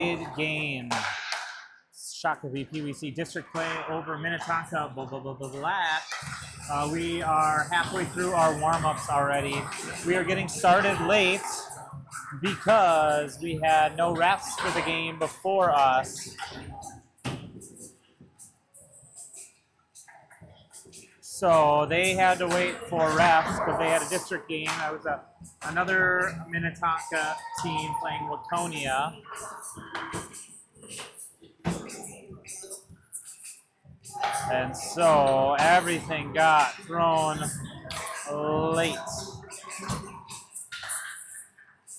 game. Shakopee PWC district play over Minnetonka Black. We are halfway through our warm-ups already. We are getting started late because we had no refs for the game before us. So they had to wait for refs because they had a district game. That was another Minnetonka team playing Waconia. And so everything got thrown late.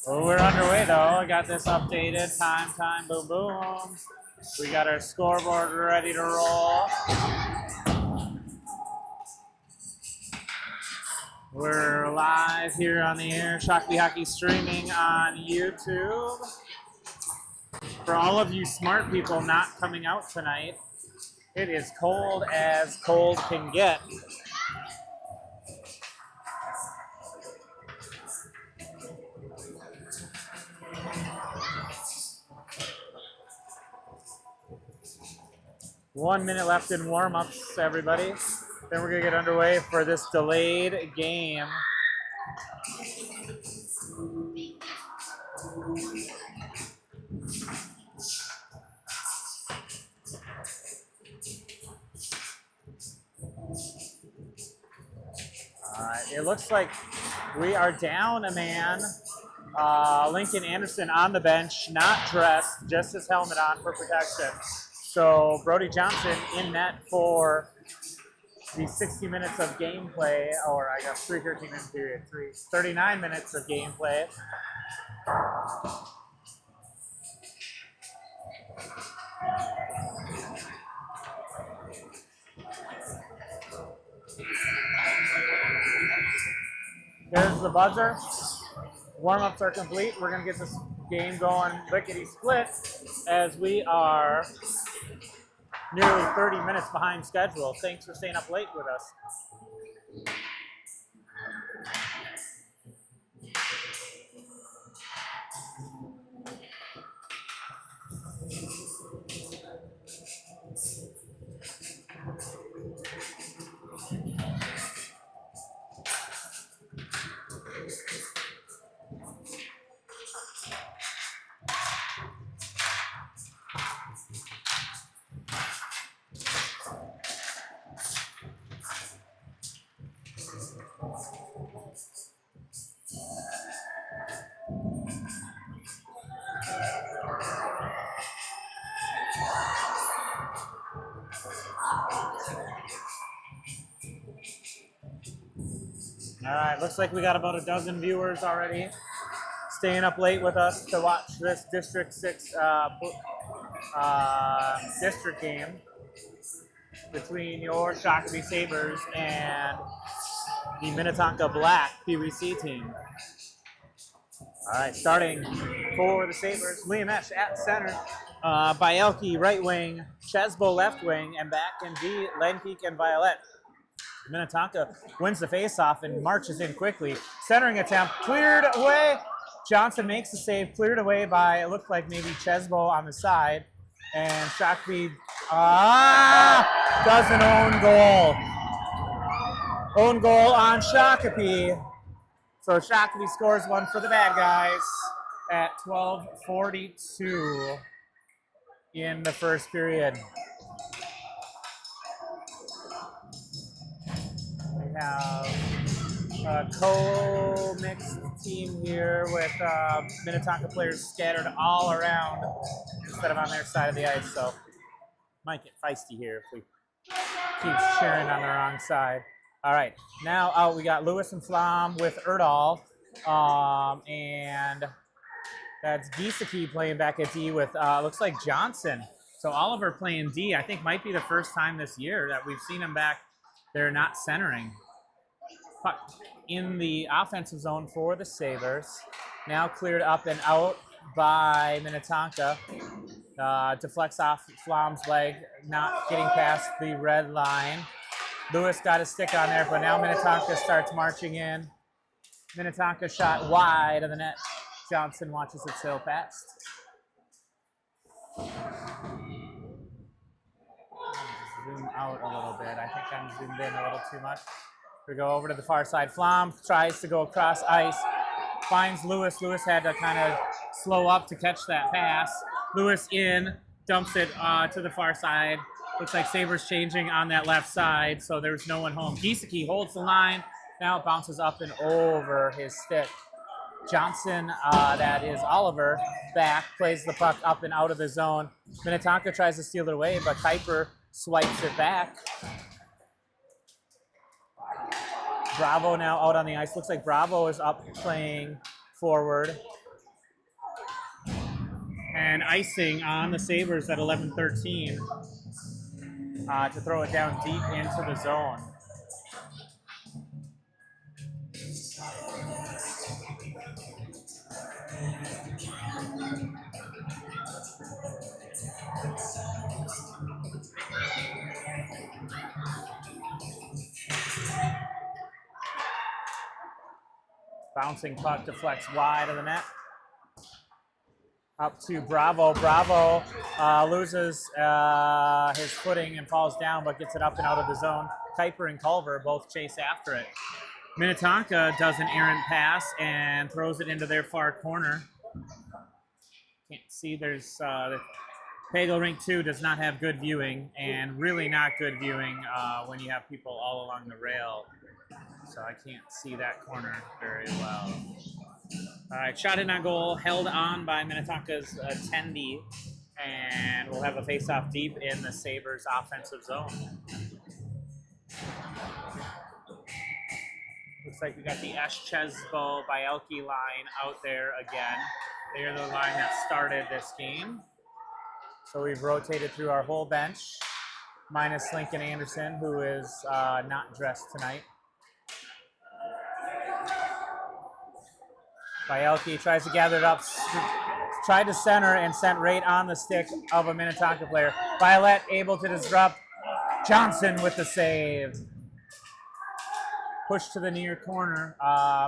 Well, we're underway though. I got this updated. Time, boom, boom. We got our scoreboard ready to roll. We're live here on the air. Shakopee Hockey streaming on YouTube. For all of you smart people not coming out tonight, it is cold as cold can get. One minute left in warm-ups, everybody. Then we're gonna get underway for this delayed game. All right, it looks like we are down a man. Lincoln Anderson on the bench, not dressed, just his helmet on for protection. So Brody Johnson in net for the 60 minutes of gameplay, or I guess 3:13-minute period, 39 minutes of gameplay. There's the buzzer. Warm-ups are complete. We're going to get this game going lickety-split as we are nearly 30 minutes behind schedule. Thanks for staying up late with us. All right, looks like we got about a dozen viewers already staying up late with us to watch this District 6 district game between your Shakopee Sabres and the Minnetonka Black PWC team. All right, starting for the Sabres, Liam Esch at center, Bielke right wing, Chesbo left wing, and back in D, Lenkeek and Violet. Minnetonka wins the faceoff and marches in quickly. Centering attempt, cleared away. Johnson makes the save, cleared away by, it looked like maybe Chesbo on the side. And Shakopee does an own goal. Own goal on Shakopee. So Shakopee scores one for the bad guys at 12:42 in the first period. We have a co-mixed team here with Minnetonka players scattered all around instead of on their side of the ice. So might get feisty here if we keep cheering on the wrong side. All right, now out we got Lewis and Flom with Erdahl, and that's Giesecke playing back at D with looks like Johnson. So Oliver playing D, I think might be the first time this year that we've seen him back there not centering. Puck in the offensive zone for the Sabres. Now cleared up and out by Minnetonka. Deflects off Flom's leg, not getting past the red line. Lewis got his stick on there, but now Minnetonka starts marching in. Minnetonka shot wide of the net. Johnson watches it sail past. out a little bit. I think I'm zoomed in a little too much. We go over to the far side. Flom tries to go across ice, finds Lewis. Lewis had to kind of slow up to catch that pass. Lewis in, dumps it to the far side. Looks like Sabres changing on that left side, so there's no one home. Giesecke holds the line. Now it bounces up and over his stick. Johnson, that is Oliver, back, plays the puck up and out of the zone. Minnetonka tries to steal it away, but Kuiper swipes it back. Bravo now out on the ice. Looks like Bravo is up playing forward. And icing on the Sabres at 11:13 to throw it down deep into the zone. Bouncing puck deflects wide of the net. Up to Bravo. Bravo loses his footing and falls down, but gets it up and out of the zone. Kuiper and Culver both chase after it. Minnetonka does an errant pass and throws it into their far corner. Can't see, there's Pagel Rink 2 does not have good viewing, and really not good viewing when you have people all along the rail. So I can't see that corner very well. All right, shot in on goal, held on by Minnetonka's attendee, and we'll have a face-off deep in the Sabres offensive zone. Looks like we got the Eschezbo Bielke line out there again. They're the line that started this game. So we've rotated through our whole bench, minus Lincoln Anderson, who is not dressed tonight. Bielke tries to gather it up, tried to center and sent right on the stick of a Minnetonka player. Violet able to disrupt. Johnson with the save. Push to the near corner.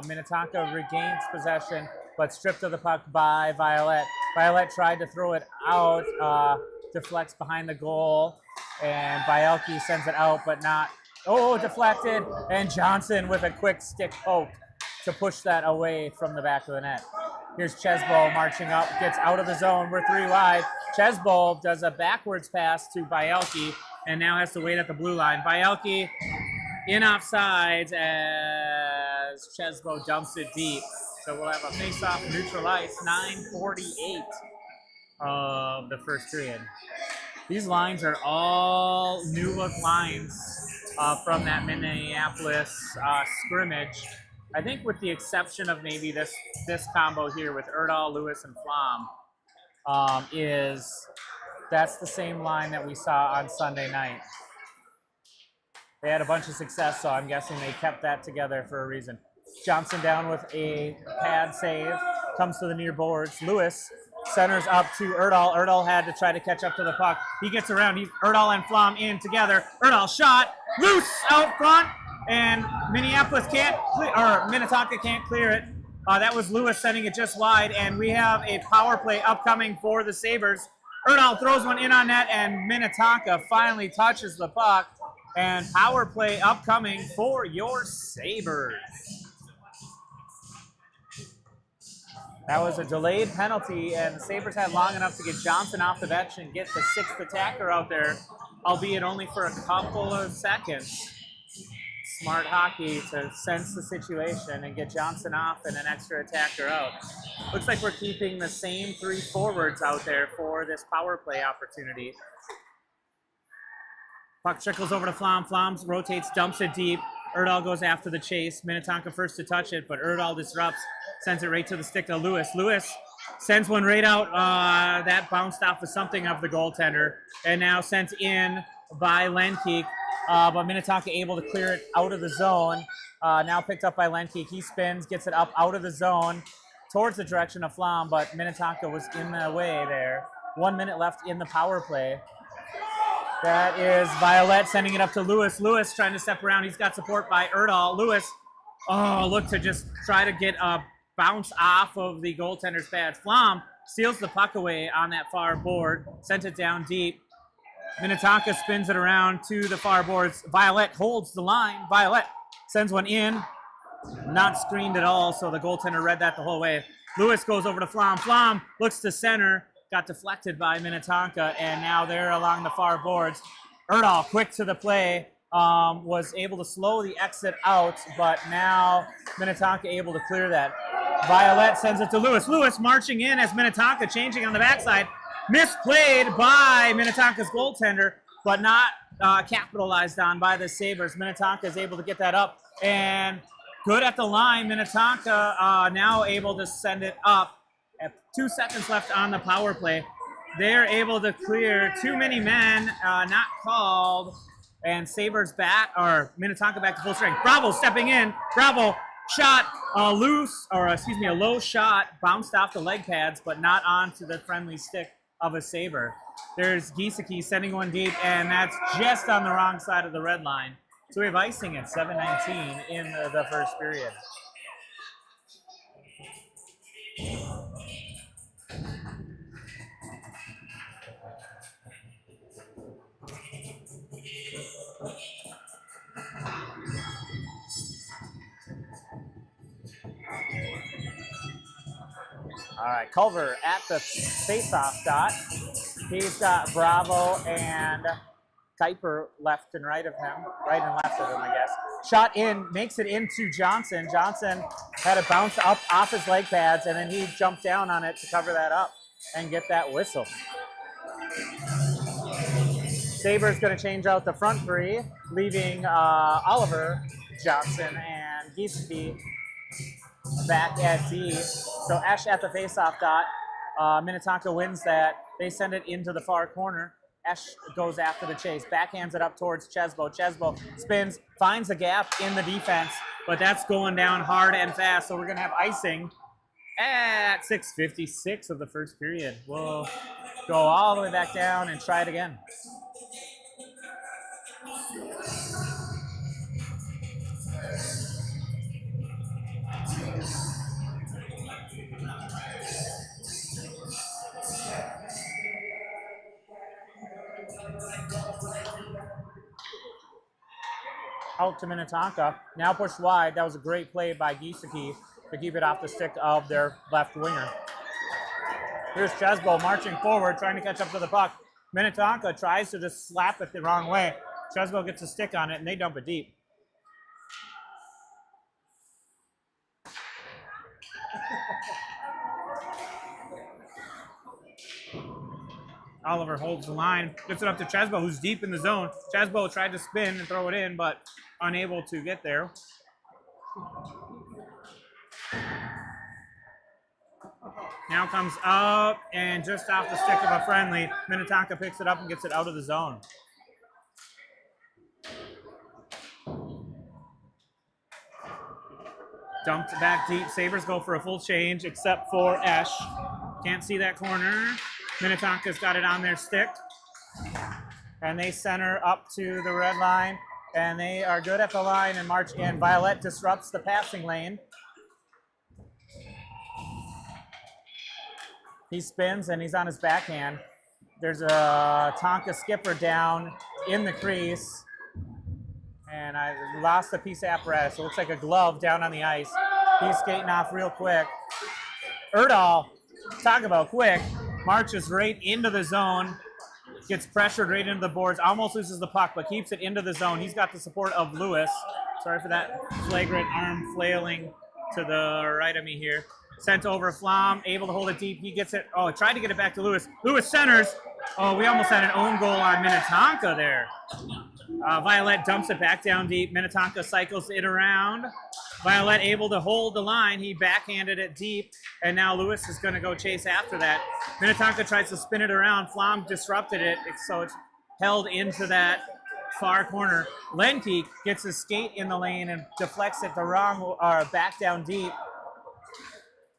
Minnetonka regains possession, but stripped of the puck by Violet. Violet tried to throw it out, deflects behind the goal, and Bielke sends it out, but not. Oh, deflected, and Johnson with a quick stick poke to push that away from the back of the net. Here's Chesbo marching up, gets out of the zone. We're 3 wide. Chesbo does a backwards pass to Bielke and now has to wait at the blue line. Bielke in offsides as Chesbo dumps it deep. So we'll have a face-off neutral ice, 9:48 of the first period. These lines are all new look lines from that Minneapolis scrimmage. I think with the exception of maybe this combo here with Erdahl, Lewis, and Flom, that's the same line that we saw on Sunday night. They had a bunch of success, so I'm guessing they kept that together for a reason. Johnson down with a pad save, comes to the near boards. Lewis centers up to Erdahl. Erdahl had to try to catch up to the puck. He gets around. Erdahl and Flom in together. Erdahl shot, loose out front. And Minneapolis Minnetonka can't clear it. That was Lewis sending it just wide, and we have a power play upcoming for the Sabres. Erdahl throws one in on net, and Minnetonka finally touches the puck. And power play upcoming for your Sabres. That was a delayed penalty, and the Sabres had long enough to get Johnson off the bench and get the 6th attacker out there, albeit only for a couple of seconds. Smart hockey to sense the situation and get Johnson off and an extra attacker out. Looks like we're keeping the same 3 forwards out there for this power play opportunity. Puck trickles over to Flom. Flom rotates, dumps it deep. Erdahl goes after the chase. Minnetonka first to touch it, but Erdahl disrupts, sends it right to the stick of Lewis. Lewis sends one right out. That bounced off of something of the goaltender, and now sent in by Lenkeek. But Minnetonka able to clear it out of the zone. Now picked up by Lenkeek. He spins, gets it up out of the zone towards the direction of Flom, but Minnetonka was in the way there. 1 minute left in the power play. That is Violet sending it up to Lewis. Lewis trying to step around. He's got support by Erdahl. Lewis, look to just try to get a bounce off of the goaltender's pads. Flom steals the puck away on that far board, sent it down deep. Minnetonka spins it around to the far boards. Violet holds the line. Violet sends one in. Not screened at all, so the goaltender read that the whole way. Lewis goes over to Flom. Flom looks to center. Got deflected by Minnetonka, and now they're along the far boards. Erdahl, quick to the play, was able to slow the exit out, but now Minnetonka able to clear that. Violet sends it to Lewis. Lewis marching in as Minnetonka changing on the backside. Misplayed by Minnetonka's goaltender, but not capitalized on by the Sabres. Minnetonka is able to get that up, and good at the line. Minnetonka now able to send it up. At 2 seconds left on the power play. They're able to clear too many men, not called, and Sabres back, or Minnetonka back to full strength. Bravo stepping in. Bravo shot a low shot, bounced off the leg pads, but not onto the friendly stick of a Sabre. There's Giesecke sending one deep, and that's just on the wrong side of the red line. So we have icing at 7:19 in the first period. All right, Culver at the face-off dot. He's got Bravo and Kuiper left and right of him, right and left of him, I guess. Shot in, makes it into Johnson. Johnson had it bounce up off his leg pads, and then he jumped down on it to cover that up and get that whistle. Sabres going to change out the front three, leaving Oliver, Johnson, and Giesecke back at D. So Esch at the faceoff dot. Minnetonka wins that. They send it into the far corner. Esch goes after the chase. Backhands it up towards Chesbo. Chesbo spins, finds a gap in the defense, but that's going down hard and fast. So we're going to have icing at 6:56 of the first period. We'll go all the way back down and try it again. Out to Minnetonka. Now pushed wide. That was a great play by Giesecke to keep it off the stick of their left winger. Here's Chesbo marching forward, trying to catch up to the puck. Minnetonka tries to just slap it the wrong way. Chesbo gets a stick on it, and they dump it deep. Oliver holds the line, gets it up to Chesbo, who's deep in the zone. Chesbo tried to spin and throw it in, but unable to get there. Now comes up, and just off the stick of a friendly, Minnetonka picks it up and gets it out of the zone. Dumped back deep. Sabres go for a full change, except for Esch. Can't see that corner. Minnetonka's got it on their stick. And they center up to the red line. And they are good at the line and march in. Violet disrupts the passing lane. He spins and he's on his backhand. There's a Tonka skipper down in the crease. And I lost a piece of apparatus. It looks like a glove down on the ice. He's skating off real quick. Erdahl, talk about quick, marches right into the zone. Gets pressured right into the boards, almost loses the puck, but keeps it into the zone. He's got the support of Lewis. Sorry for that flagrant arm flailing to the right of me here. Sent over Flom, able to hold it deep. He gets it. Oh, tried to get it back to Lewis. Lewis centers. Oh, we almost had an own goal on Minnetonka there. Violet dumps it back down deep. Minnetonka cycles it around. Violet able to hold the line. He backhanded it deep, and now Lewis is going to go chase after that. Minnetonka tries to spin it around. Flom disrupted it, so it's held into that far corner. Lenke gets his skate in the lane and deflects it the wrong, back down deep.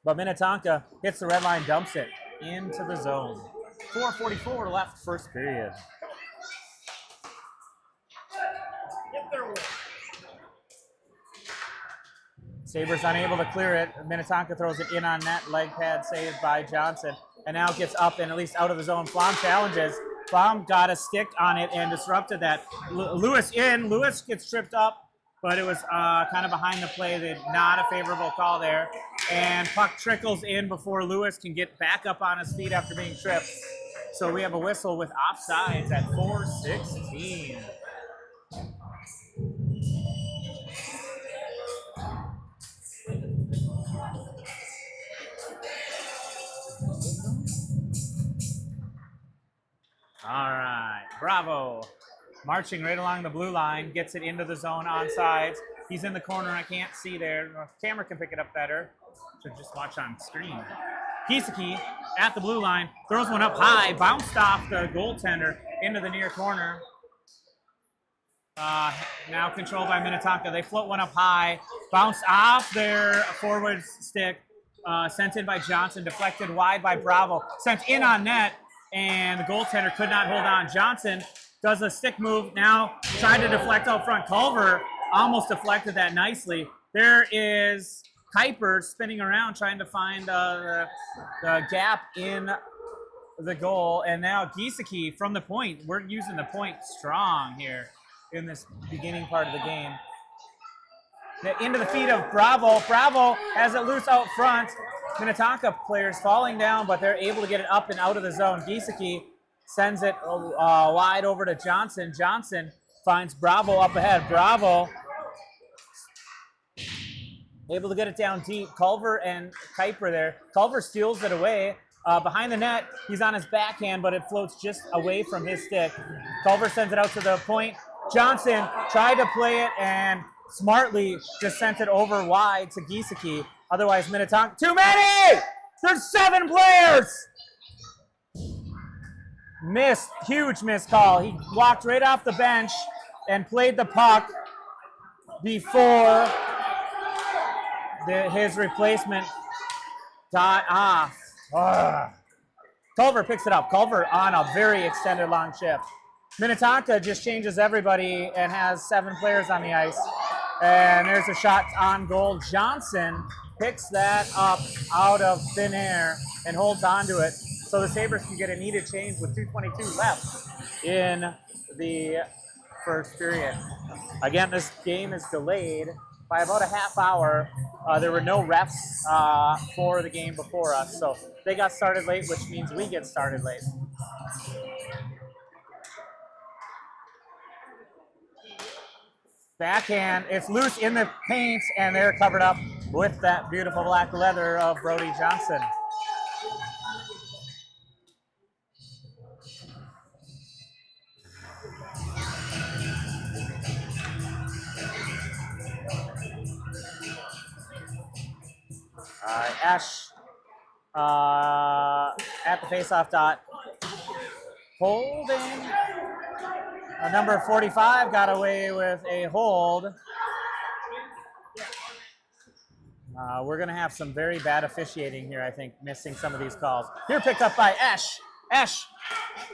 But Minnetonka hits the red line, dumps it into the zone. 4:44 left, first period. Sabres unable to clear it. Minnetonka throws it in on net. Leg pad saved by Johnson. And now gets up and at least out of the zone. Flom challenges. Baum got a stick on it and disrupted that. Lewis in. Lewis gets tripped up, but it was kind of behind the play. Not a favorable call there. And puck trickles in before Lewis can get back up on his feet after being tripped. So we have a whistle with offsides at 4:16. All right, Bravo. Marching right along the blue line, gets it into the zone on sides. He's in the corner, I can't see there. The camera can pick it up better, so just watch on screen. Giesecke at the blue line, throws one up high, bounced off the goaltender into the near corner. Now controlled by Minnetonka. They float one up high, bounced off their forward stick, sent in by Johnson, deflected wide by Bravo, sent in on net, and the goaltender could not hold on. Johnson does a stick move, now tried to deflect out front. Culver almost deflected that nicely. There is Kuiper spinning around trying to find the gap in the goal, and now Giesecke from the point. We're using the point strong here in this beginning part of the game. Into the feet of Bravo. Bravo has it loose out front. Minnetonka players falling down, but they're able to get it up and out of the zone. Giesecke sends it wide over to Johnson. Johnson finds Bravo up ahead. Bravo able to get it down deep. Culver and Kuiper there. Culver steals it away. Behind the net, he's on his backhand, but it floats just away from his stick. Culver sends it out to the point. Johnson tried to play it and smartly just sent it over wide to Giesecke. Otherwise, Minnetonka, too many! There's 7 players! Missed, huge missed call. He walked right off the bench and played the puck before his replacement got off. Culver picks it up. Culver on a very extended long shift. Minnetonka just changes everybody and has 7 players on the ice. And there's a shot on goal. Johnson picks that up out of thin air and holds on to it. So the Sabres can get a needed change with 2:22 left in the first period. Again, this game is delayed by about a half hour. There were no refs for the game before us, so they got started late, which means we get started late. Backhand, it's loose in the paint, and they're covered up with that beautiful black leather of Brody Johnson. Ash at the faceoff dot. Holding. Number 45 got away with a hold. We're going to have some very bad officiating here, I think, missing some of these calls. Here picked up by Esch. Esch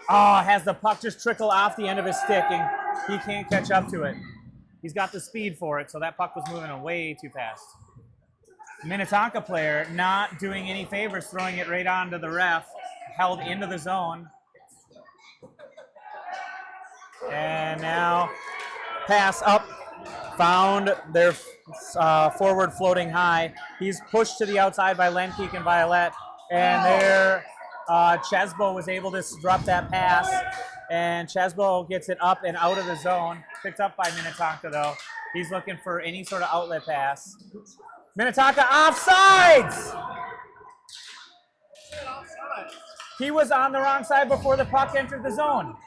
has the puck just trickle off the end of his stick, and he can't catch up to it. He's got the speed for it, so that puck was moving way too fast. Minnetonka player not doing any favors, throwing it right onto the ref, held into the zone. And now pass up, found their forward floating high. He's pushed to the outside by Lenkeek and Violet, and there Chesbo was able to drop that pass, and Chesbo gets it up and out of the zone. Picked up by Minnetonka though. He's looking for any sort of outlet pass. Minnetonka offsides! He was on the wrong side before the puck entered the zone.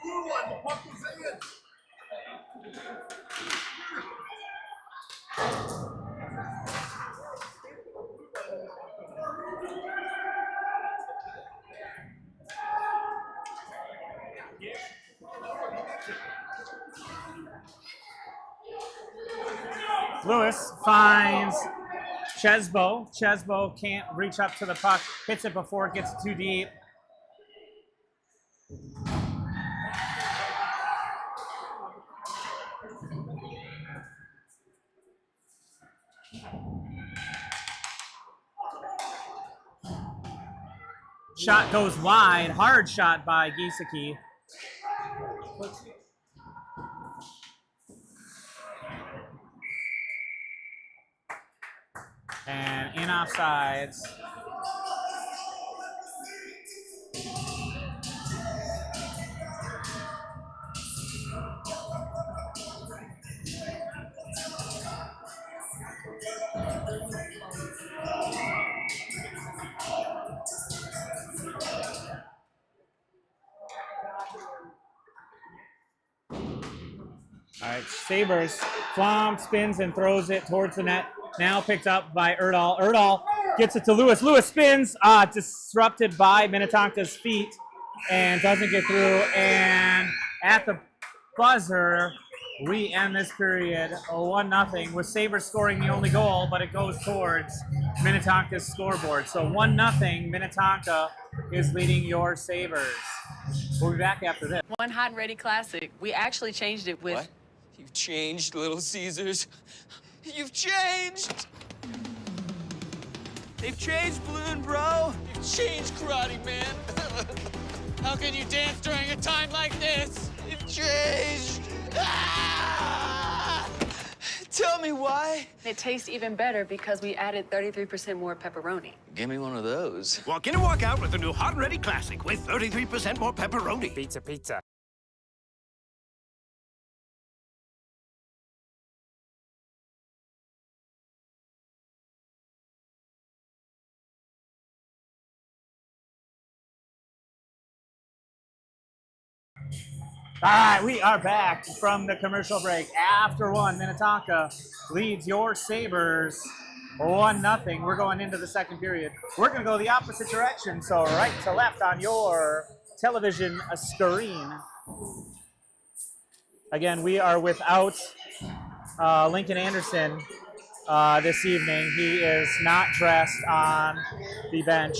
Lewis finds Chesbo. Chesbo can't reach up to the puck, hits it before it gets too deep. Shot goes wide, hard shot by Giesecke. And in offsides. All right, Sabres. Flom spins and throws it towards the net. Now picked up by Erdahl. Erdahl gets it to Lewis. Lewis spins, disrupted by Minnetonka's feet and doesn't get through. And at the buzzer, we end this period 1-0 with Sabres scoring the only goal, but it goes towards Minnetonka's scoreboard. So 1-0, Minnetonka is leading your Sabres. We'll be back after this. One hot and ready classic. We actually changed it with... What? You've changed, Little Caesars. You've changed! They've changed, Balloon Bro. You've changed, Karate Man. How can you dance during a time like this? You've changed. Ah! Tell me why. It tastes even better because we added 33% more pepperoni. Give me one of those. Walk in and walk out with the new Hot and Ready Classic with 33% more pepperoni. Pizza, pizza. All right, we are back from the commercial break. After one, Minnetonka leads your Sabres 1-0. We're going into the second period. We're going to go the opposite direction, so right to left on your television screen. Again, we are without Lincoln Anderson this evening. He is not dressed on the bench.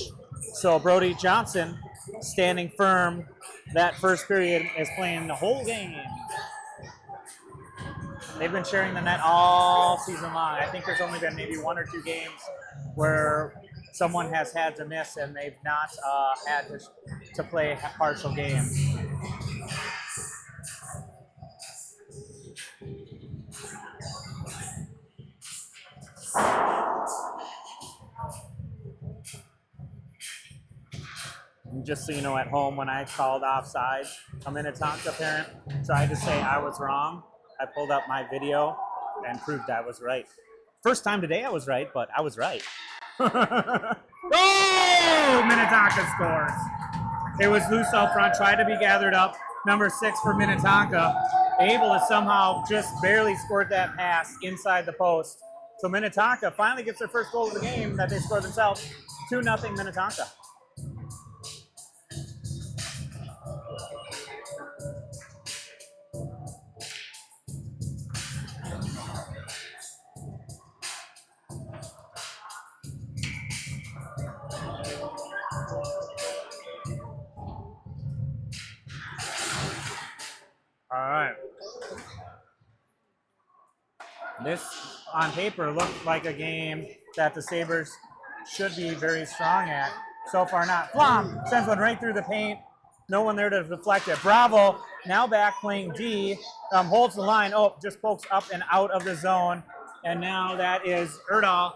So Brody Johnson, standing firm that first period, is playing the whole game. They've been sharing the net all season long. I think there's only been maybe 1 or 2 games where someone has had to miss and they've not had to play partial games. Just so you know, at home, when I called offside, a Minnetonka parent tried to say I was wrong. I pulled up my video and proved I was right. First time today I was right, but I was right. Oh! Minnetonka scores. It was loose out front, tried to be gathered up. Number 6 for Minnetonka, able to somehow just barely squirt that pass inside the post. So Minnetonka finally gets their first goal of the game that they scored themselves. 2-0 Minnetonka. All right. This, on paper, looked like a game that the Sabres should be very strong at. So far not. Flom sends one right through the paint. No one there to deflect it. Bravo, now back playing D, holds the line. Oh, just pokes up and out of the zone. And now that is Erdahl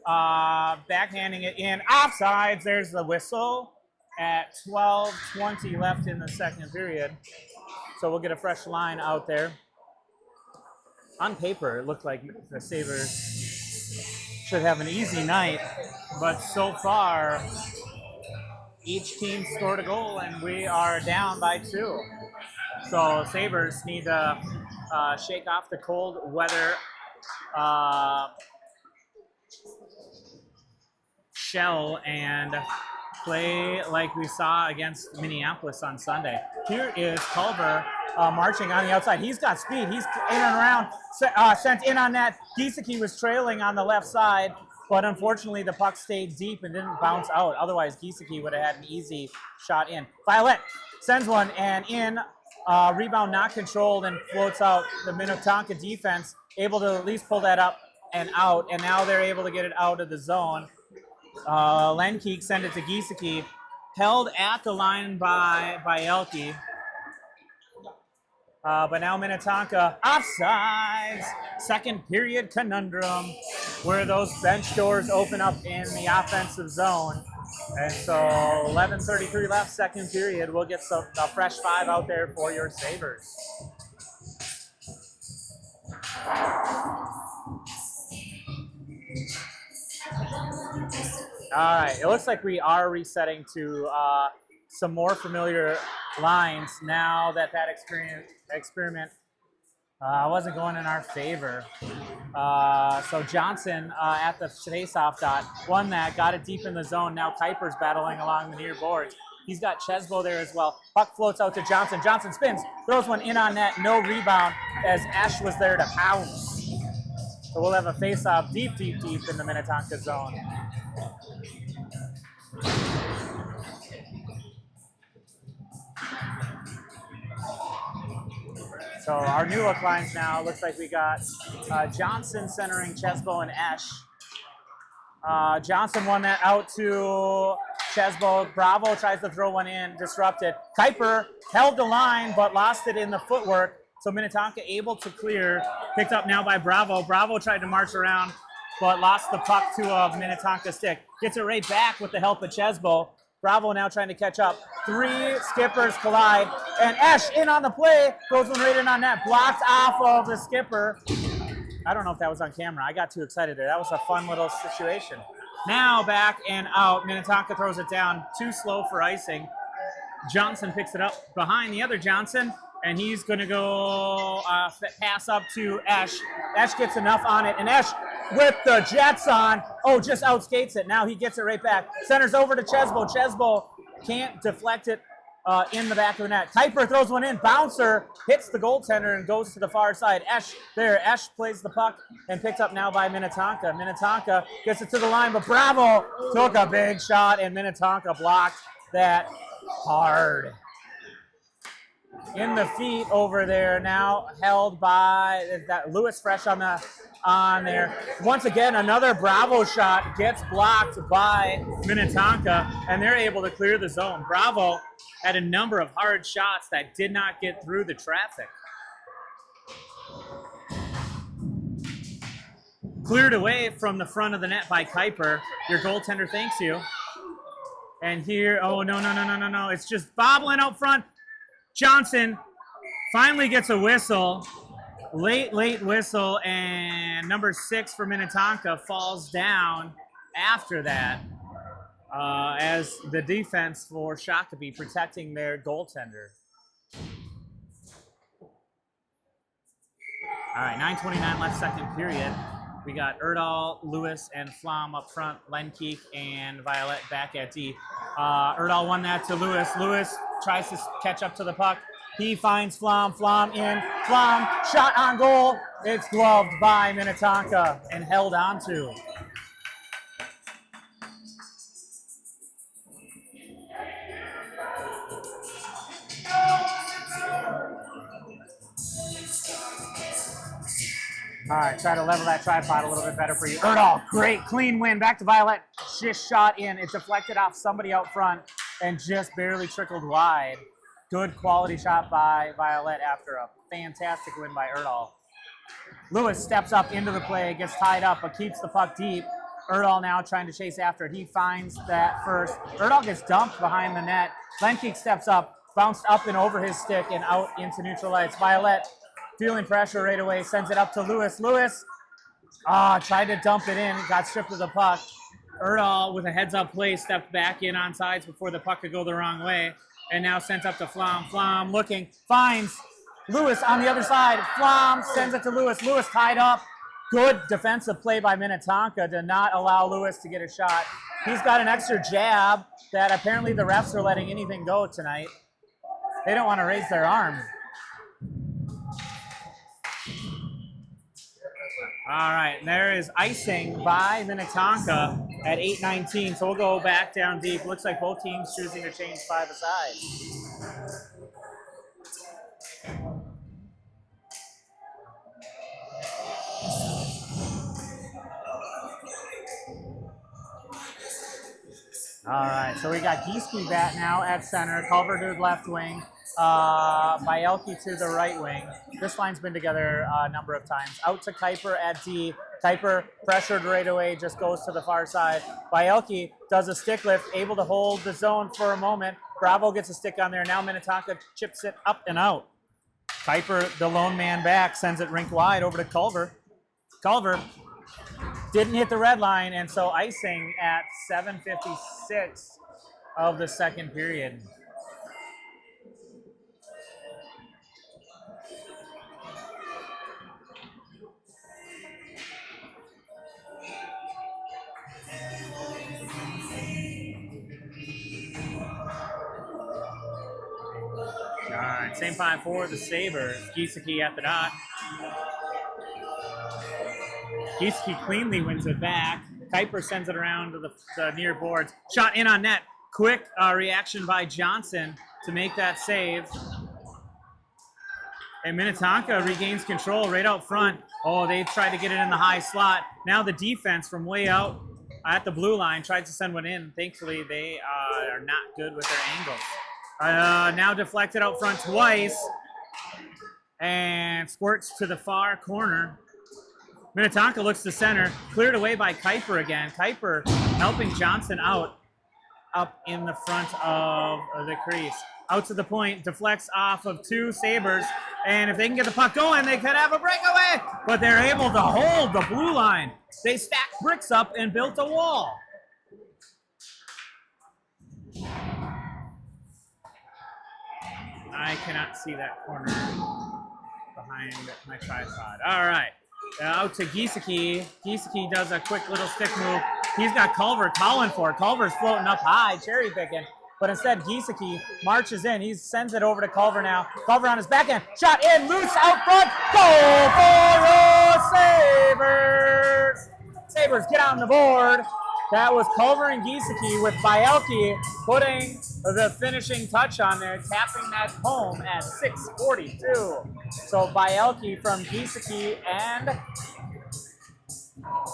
backhanding it in. Offsides, there's the whistle at 12:20 left in the second period. So we'll get a fresh line out there. On paper, it looked like the Sabres should have an easy night, but so far, each team scored a goal and we are down by 2. So Sabres need to shake off the cold weather shell and play like we saw against Minneapolis on Sunday. Here is Culver marching on the outside. He's got speed. He's in and around, sent in on that. Giesecke was trailing on the left side, but unfortunately the puck stayed deep and didn't bounce out. Otherwise, Giesecke would have had an easy shot in. Violet sends one and in. Rebound not controlled and floats out. The Minnetonka defense able to at least pull that up and out, and now they're able to get it out of the zone. Lenkeek sent it to Giesecke, held at the line by Elke, But now Minnetonka offsides. Second period conundrum where those bench doors open up in the offensive zone. And so 11:33 left, second period. We'll get a fresh 5 out there for your Sabres. All right, it looks like we are resetting to some more familiar lines now that experiment wasn't going in our favor. So Johnson at the face-off dot won that, got it deep in the zone. Now Kuiper's battling along the near boards. He's got Chesbo there as well. Puck floats out to Johnson. Johnson spins, throws one in on net, no rebound as Ash was there to pounce. So we'll have a face-off deep in the Minnetonka zone. So our new look lines now, looks like we got Johnson centering Chesbo and Esch. Johnson won that out to Chesbo. Bravo tries to throw one in, disrupted. Kuiper held the line, but lost it in the footwork. So Minnetonka able to clear, picked up now by Bravo. Bravo tried to march around, but lost the puck to a Minnetonka stick. Gets it right back with the help of Chesbo. Bravo now trying to catch up. 3 skippers collide, and Esch in on the play, throws one right in on net, blocked off of the skipper. I don't know if that was on camera. I got too excited there. That was a fun little situation. Now back and out. Minnetonka throws it down, too slow for icing. Johnson picks it up behind the other Johnson, and he's going to go pass up to Esch. Esch gets enough on it, and Esch with the Jets on. Oh, just outskates it. Now he gets it right back. Centers over to Chesbo. Chesbo can't deflect it in the back of the net. Kuiper throws one in. Bouncer hits the goaltender and goes to the far side. Esch there. Esch plays the puck and picked up now by Minnetonka. Minnetonka gets it to the line, but Bravo took a big shot, and Minnetonka blocked that hard. In the feet over there now, held by that Lewis fresh on there. Once again, another Bravo shot gets blocked by Minnetonka, and they're able to clear the zone. Bravo had a number of hard shots that did not get through the traffic. Cleared away from the front of the net by Kuiper. Your goaltender thanks you. And here, oh, no. It's just bobbling out front. Johnson finally gets a whistle. Late whistle, and number 6 for Minnetonka falls down after that as the defense for Shakopee protecting their goaltender. All right, 9:29 left, second period. We got Erdahl, Lewis, and Flom up front. Lenkeek and Violet back at D. Erdahl won that to Lewis. Lewis tries to catch up to the puck. He finds Flom. Flom in. Flom shot on goal. It's gloved by Minnetonka and held onto. All right, try to level that tripod a little bit better for you. Erdahl, great, clean win. Back to Violet. Just shot in. It deflected off somebody out front and just barely trickled wide. Good quality shot by Violet after a fantastic win by Erdahl. Lewis steps up into the play, gets tied up, but keeps the puck deep. Erdahl now trying to chase after it. He finds that first. Erdahl gets dumped behind the net. Lenkeek steps up, bounced up and over his stick and out into neutral ice. Violet feeling pressure right away, sends it up to Lewis. Lewis tried to dump it in, got stripped of the puck. Erdahl with a heads-up play stepped back in on sides before the puck could go the wrong way. And now sent up to Flom. Flom looking, finds Lewis on the other side. Flom sends it to Lewis. Lewis tied up. Good defensive play by Minnetonka to not allow Lewis to get a shot. He's got an extra jab that apparently the refs are letting anything go tonight. They don't want to raise their arm. All right, there is icing by Minnetonka at 8:19. So we'll go back down deep. Looks like both teams choosing to change 5 aside. All right, so we got Gieske bat now at center, Culverdude left wing, Bielke to the right wing. This line's been together a number of times. Out to Kuiper at D. Kuiper pressured right away, just goes to the far side. Bielke does a stick lift, able to hold the zone for a moment. Bravo gets a stick on there. Now Minnetonka chips it up and out. Kuiper, the lone man back, sends it rink wide over to Culver. Culver didn't hit the red line, and so icing at 7:56 of the second period. All right, same 5 for the Sabres. Giesecke at the dot. Giesecke cleanly wins it back. Kuiper sends it around to the near boards. Shot in on net. Quick reaction by Johnson to make that save. And Minnetonka regains control right out front. Oh, they tried to get it in the high slot. Now the defense from way out at the blue line tried to send one in. Thankfully, they are not good with their angles. Now deflected out front twice and squirts to the far corner. Minnetonka looks to center, cleared away by Kuiper again. Kuiper helping Johnson out up in the front of the crease. Out to the point, deflects off of 2 Sabres, and if they can get the puck going, they could have a breakaway, but they're able to hold the blue line. They stacked bricks up and built a wall. I cannot see that corner behind my tripod. All right, out to Giesecke. Giesecke does a quick little stick move. He's got Culver calling for it. Culver's floating up high, cherry picking. But instead, Giesecke marches in. He sends it over to Culver now. Culver on his backhand. Shot in, loose out front. Goal for the Sabres. Sabres get on the board. That was Culver and Giesecke with Bielke putting the finishing touch on there, tapping that home at 6:42. So Bielke from Giesecke and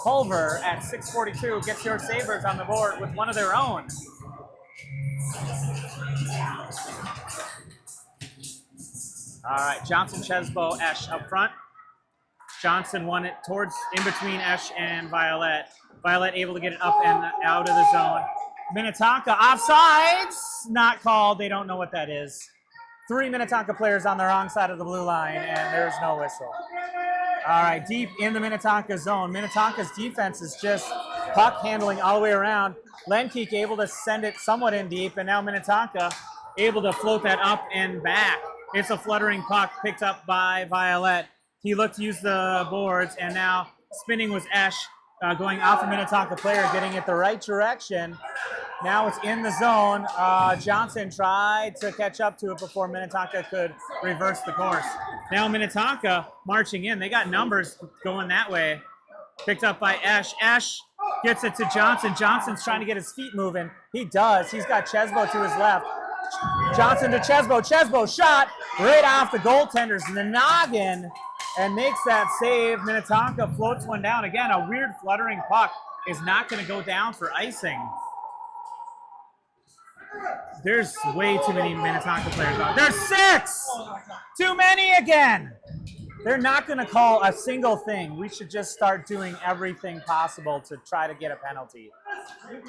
Culver at 6:42 gets your Sabres on the board with one of their own. All right, Johnson, Chesbo, Esch up front. Johnson won it towards in between Esch and Violet. Violet able to get it up and out of the zone. Minnetonka offsides, not called. They don't know what that is. 3 Minnetonka players on the wrong side of the blue line, and there's no whistle. All right, deep in the Minnetonka zone. Minnetonka's defense is just puck handling all the way around. Lenkeek able to send it somewhat in deep, and now Minnetonka able to float that up and back. It's a fluttering puck picked up by Violet. He looked to use the boards, and now spinning was Esch, going off a Minnetonka player, getting it the right direction. Now it's in the zone. Johnson tried to catch up to it before Minnetonka could reverse the course. Now Minnetonka marching in. They got numbers going that way. Picked up by Esch. Esch gets it to Johnson. Johnson's trying to get his feet moving. He does. He's got Chesbo to his left. Johnson to Chesbo. Chesbo shot right off the goaltender's noggin and makes that save. Minnetonka floats one down. Again, a weird fluttering puck is not going to go down for icing. There's way too many Minnetonka players out. There's 6! Too many again! They're not going to call a single thing. We should just start doing everything possible to try to get a penalty.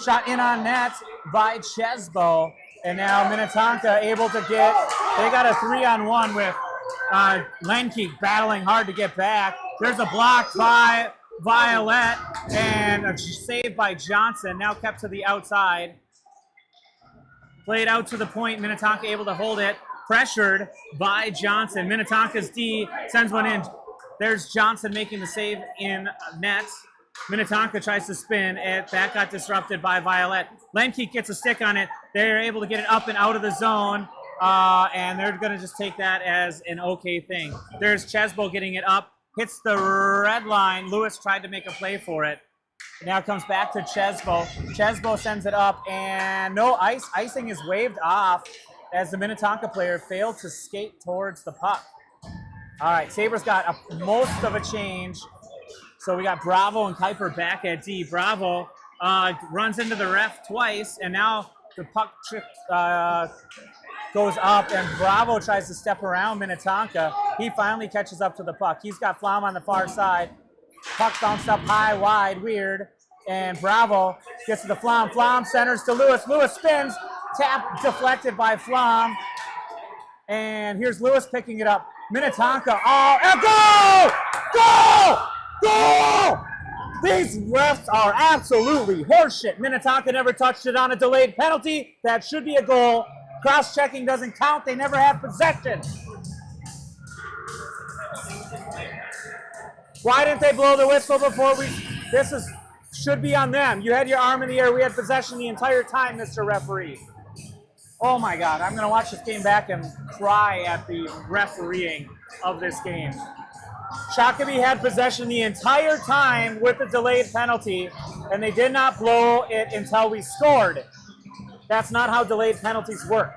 Shot in on net by Chesbo. And now Minnetonka able to get, they got a 3-on-1 with Lenkeek battling hard to get back. There's a block by Violet and a save by Johnson, now kept to the outside. Played out to the point, Minnetonka able to hold it. Pressured by Johnson. Minnetonka's D sends one in. There's Johnson making the save in net. Minnetonka tries to spin. That got disrupted by Violet. Lenkeek gets a stick on it. They're able to get it up and out of the zone. And they're going to just take that as an okay thing. There's Chesbo getting it up. Hits the red line. Lewis tried to make a play for it. Now it comes back to Chesbo. Chesbo sends it up, and no icing is waved off as the Minnetonka player failed to skate towards the puck. All right, Sabres got most of a change. So we got Bravo and Kuiper back at D. Bravo runs into the ref twice, and now the puck goes up, and Bravo tries to step around Minnetonka. He finally catches up to the puck. He's got Flom on the far side. Puck bounced up high, wide, weird, and Bravo gets to the Flom. Flom centers to Lewis. Lewis spins, tap deflected by Flom, and here's Lewis picking it up. Minnetonka, and goal! Goal! Goal! These refs are absolutely horseshit. Minnetonka never touched it on a delayed penalty. That should be a goal. Cross-checking doesn't count. They never had possession. Why didn't they blow the whistle before we... should be on them. You had your arm in the air. We had possession the entire time, Mr. Referee. Oh my God, I'm gonna watch this game back and cry at the refereeing of this game. Shakopee had possession the entire time with the delayed penalty, and they did not blow it until we scored. That's not how delayed penalties work.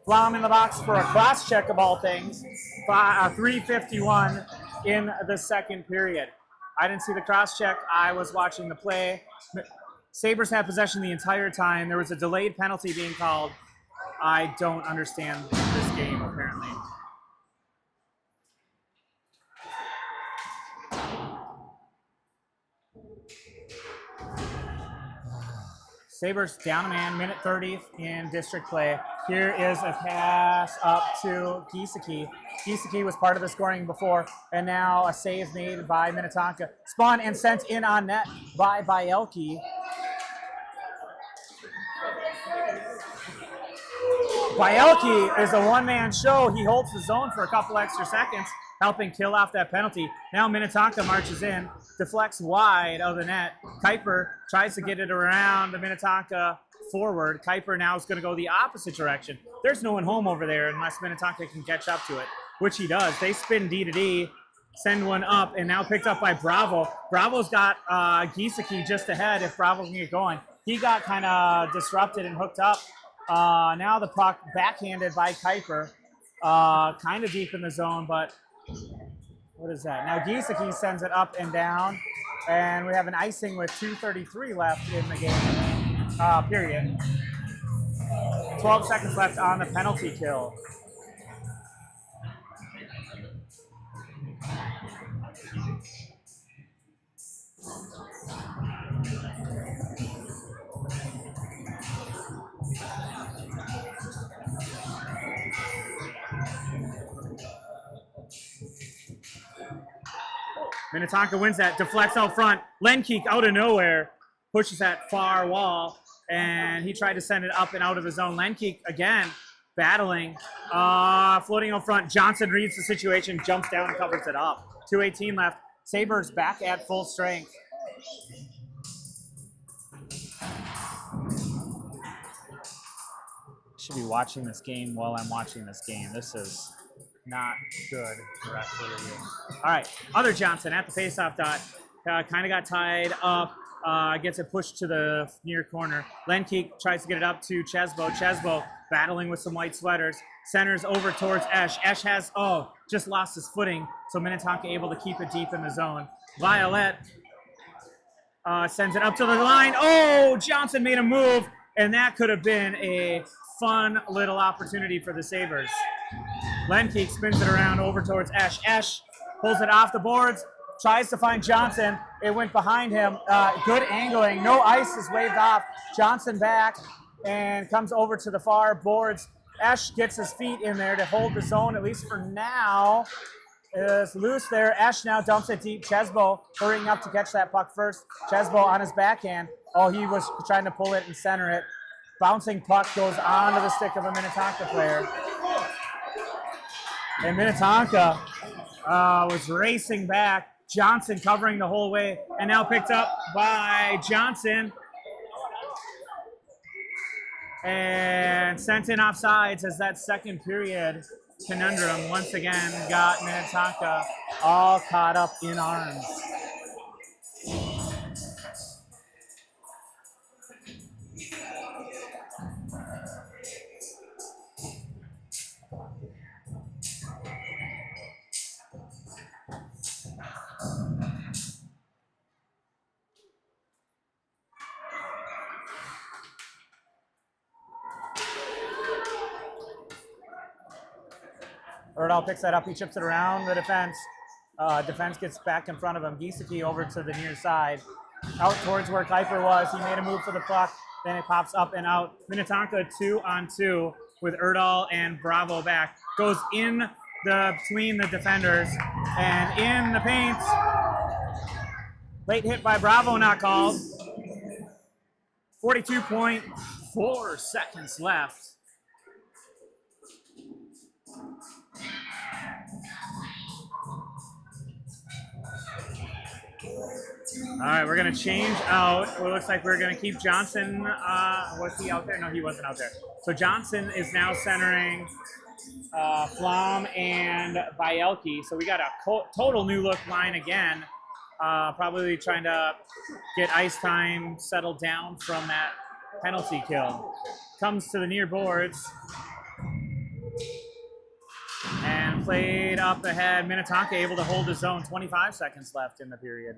Flom in the box for a cross check of all things. 3:51 in the second period. I didn't see the cross check. I was watching the play. Sabres had possession the entire time. There was a delayed penalty being called. I don't understand this game, apparently. Sabres down a man, minute 30 in district play. Here is a pass up to Giesecke. Giesecke was part of the scoring before, and now a save made by Minnetonka. Spun and sent in on net by Bielke. Bielke is a one-man show. He holds the zone for a couple extra seconds, helping kill off that penalty. Now Minnetonka marches in, deflects wide of the net. Kuiper tries to get it around the Minnetonka forward. Kuiper now is going to go the opposite direction. There's no one home over there unless Minnetonka can catch up to it, which he does. They spin D to D, send one up, and now picked up by Bravo. Bravo's got Giesecke just ahead if Bravo can get going. He got kind of disrupted and hooked up. Now the puck backhanded by Kuiper, kind of deep in the zone, but what is that? Now Giesecke sends it up and down, and we have an icing with 2:33 left in the game, period. 12 seconds left on the penalty kill. Minnetonka wins that, deflects out front. Lenkeek out of nowhere pushes that far wall, and he tried to send it up and out of the zone. Lenkeek again battling, floating out front. Johnson reads the situation, jumps down and covers it up. 2:18 left. Sabres back at full strength. Should be watching this game while I'm watching this game. This is not good refereeing. All right, other Johnson at the faceoff dot. Kind of got tied up. Gets it pushed to the near corner. Lenkeek tries to get it up to Chesbo. Chesbo battling with some white sweaters. Centers over towards Esch. Esch has, just lost his footing, so Minnetonka able to keep it deep in the zone. Violet sends it up to the line. Oh, Johnson made a move, and that could have been a fun little opportunity for the Sabres. Lenkeek spins it around over towards Esch. Esch pulls it off the boards, tries to find Johnson. It went behind him. Good angling. No ice is waved off. Johnson back and comes over to the far boards. Esch gets his feet in there to hold the zone, at least for now. Is loose there. Esch now dumps it deep. Chesbo hurrying up to catch that puck first. Chesbo on his backhand. Oh, he was trying to pull it and center it. Bouncing puck goes onto the stick of a Minnetonka player. And Minnetonka was racing back. Johnson covering the whole way, and now picked up by Johnson. And sent in offsides as that second period conundrum once again got Minnetonka all caught up in arms. Erdahl picks that up. He chips it around the defense. Defense gets back in front of him. Giesecke over to the near side. Out towards where Kuiper was. He made a move for the puck. Then it pops up and out. Minnetonka 2-on-2 with Erdahl and Bravo back. Goes in between the defenders and in the paint. Late hit by Bravo, not called. 42.4 seconds left. All right, we're going to change out. It looks like we're going to keep Johnson. Was he out there? No, he wasn't out there. So Johnson is now centering Flom and Bielke. So we got a total new look line again. Probably trying to get ice time settled down from that penalty kill. Comes to the near boards. And played up ahead. Minnetonka able to hold his own. 25 seconds left in the period.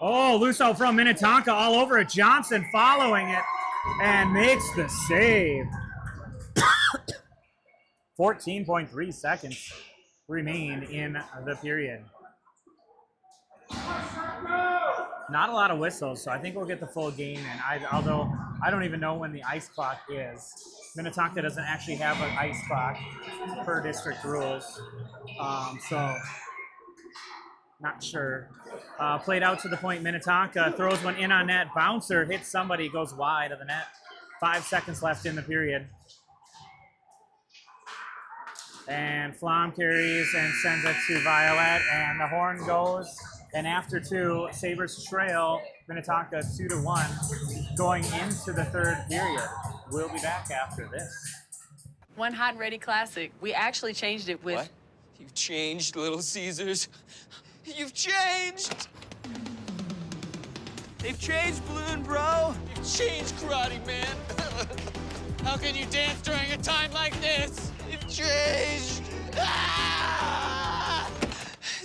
Oh, Lusso from Minnetonka all over it. Johnson following it and makes the save. 14.3 seconds remain in the period. Not a lot of whistles, so I think we'll get the full game in. Although I don't even know when the ice clock is. Minnetonka doesn't actually have an ice clock per district rules, so not sure. Played out to the point. Minnetonka throws one in on net. Bouncer hits somebody, goes wide of the net. 5 seconds left in the period. And Flom carries and sends it to Violet, and the horn goes. And after two, Sabres trail Minnetonka 2-1 going into the third period. We'll be back after this. One hot and ready classic. We actually changed it with... What? You've changed, Little Caesars. You've changed! They've changed, Balloon Bro. You've changed, Karate Man. How can you dance during a time like this? You've changed. Ah!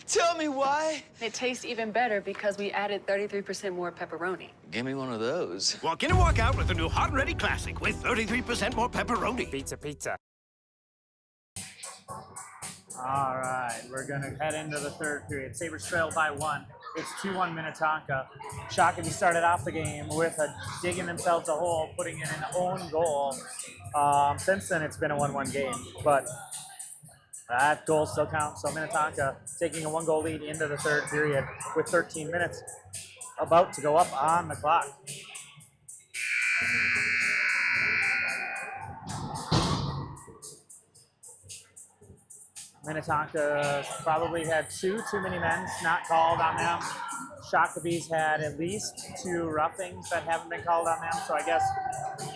Tell me why. It tastes even better because we added 33% more pepperoni. Give me one of those. Walk in and walk out with the new Hot and Ready Classic with 33% more pepperoni. Pizza. All right, we're going to head into the third period. Sabres trail by 1. It's 2-1 Minnetonka. Shakopee started off the game with digging themselves a hole, putting in an own goal. Since then, it's been a 1-1 game, but that goal still counts. So Minnetonka taking a 1-goal lead into the third period with 13 minutes about to go up on the clock. Minnetonka probably had too many men not called on them. Shakopee's had at least 2 roughings that haven't been called on them, so I guess